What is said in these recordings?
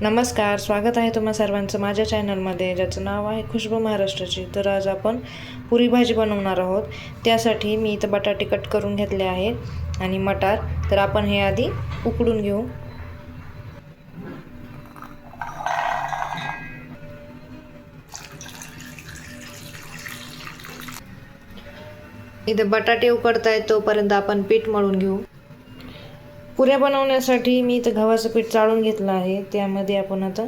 नमस्कार, स्वागत आहे तुम्हा सर्वांचं माझ्या चॅनलमध्ये, ज्याचं नाव आहे खुशबू महाराष्ट्राची। तर आज आपण पुरी भाजी बनवणार आहोत। त्यासाठी मी इथं बटाटे कट करून घेतले आहेत आणि मटार। तर आपण हे आधी उकडून घेऊ। इथं बटाटे उकडतायत तोपर्यंत आपण पीठ मळून घेऊ। पुऱ्या बनवण्यासाठी मी इथं गव्हाचं पीठ चाळून घेतलं आहे। त्यामध्ये आपण आता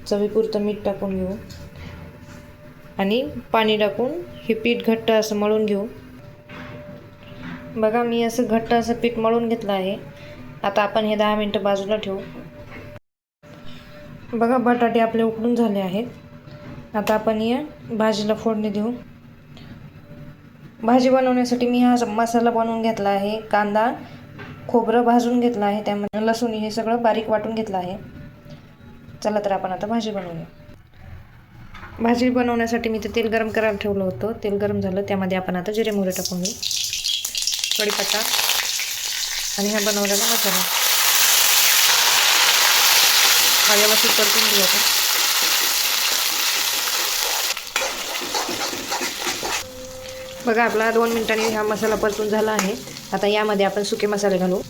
चवीपुरतं मीठ टाकून घेऊ आणि पाणी टाकून हे पीठ घट्ट असं मळून घेऊ। बघा, मी असं घट्ट असं पीठ मळून घेतलं आहे। आता आपण हे 10 मिनिटं बाजूला ठेवू। बघा, बटाटे आपले उकडून झाले आहेत। आता आपण या भाजीला फोडणी देऊ। भाजी बनवण्यासाठी मी हा मसाला बनवून घेतला आहे। कांदा, खोबरं भाजून घेतलं आहे, त्यामध्ये लसूण हे सगळं बारीक वाटून घेतलं आहे। चला तर आपण आता भाजी बनवूया। भाजी बनवण्यासाठी मी तेल गरम करायला ठेवलं होतं। तेल गरम झालं, त्यामध्ये आपण आता जिरे मोहरी टाकून घेऊ, कढीपत्ता आणि हा बनवलेला मसाला हा व्यवस्थित परतून घेऊ आपण। बघा, आपला 2 मिनिटांनी हा मसाला परतून झाला आहे। आता यामध्ये आपण सुके मसाले घालू।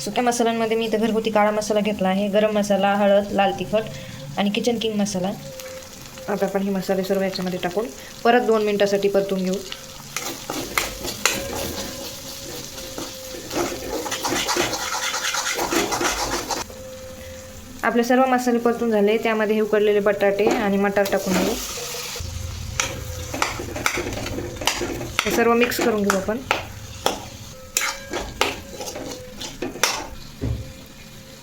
सुक्या मसाल्यांमध्ये मी इथं घरगुती काळा मसाला घेतला आहे, गरम मसाला, हळद, लाल तिखट आणि किचन किंग मसाला। आता आपण हे मसाले सर्व याच्यामध्ये टाकून परत 2 मिनिटांसाठी परतून घेऊ। आपले सर्व मसाले परतून झाले, त्यामध्ये हे उकडलेले बटाटे आणि मटार टाकून घेऊ। हे सर्व मिक्स करून घेऊ आपण।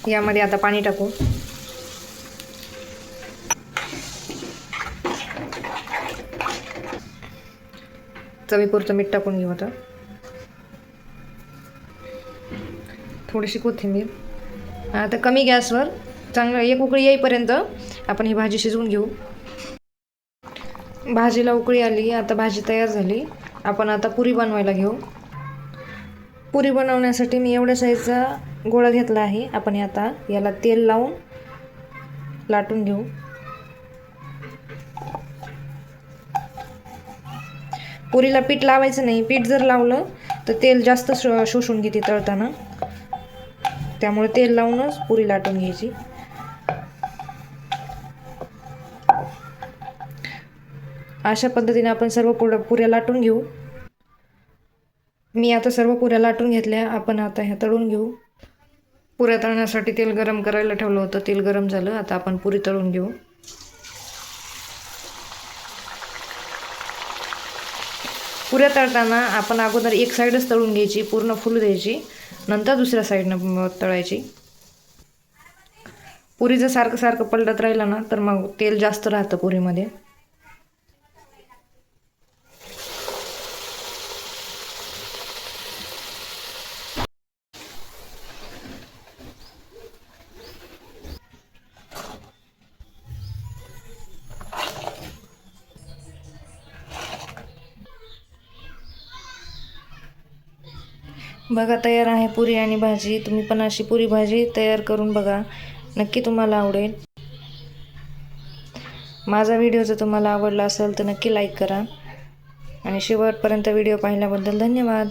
यामध्ये आता पाणी टाकू। चवीपुरतं मीठ टाकून घेऊ। आता थोडीशी कोथिंबीर। आता कमी गॅसवर चांगलं एक उकळी येईपर्यंत आपण ही भाजी शिजवून घेऊ। भाजीला उकळी आली, आता भाजी तयार झाली। आपण आता पुरी बनवायला घेऊ। पुरी बनवण्यासाठी मी एवढ्या साईजचा गोळा घेतला आहे। आपण आता याला तेल लावून लाटून घेऊ। पुरीला पीठ लावायचं नाही, पीठ जर लावलं तर तेल जास्त शोषून घेते तळताना, त्यामुळे तेल लावूनच पुरी लाटून घ्यायची। अशा पद्धतीने आपण सर्व पुऱ्या लाटून घेऊ। मी आता सर्व पुऱ्या लाटून घेतल्या, आपण आता ह्या तळून घेऊ। पुऱ्या तळण्यासाठी तेल गरम करायला ठेवलं होतं, तेल गरम झालं, आता आपण पुरी तळून घेऊ। पुऱ्या तळताना आपण अगोदर एक साईडच तळून घ्यायची, पूर्ण फुल द्यायची, नंतर दुसऱ्या साईडनं तळायची। पुरी जर सारखं सारखं पलटत राहिलं ना तर मग तेल जास्त राहतं पुरीमध्ये। बघा, तयार आहे पुरी आणि भाजी। तुम्ही पण अशी पुरी भाजी तयार करून बघा, नक्की तुम्हाला आवडेल। माझा व्हिडिओ जर तुम्हाला आवडला असेल तर नक्की लाईक करा आणि शेवटपर्यंत व्हिडिओ पाहिल्याबद्दल धन्यवाद।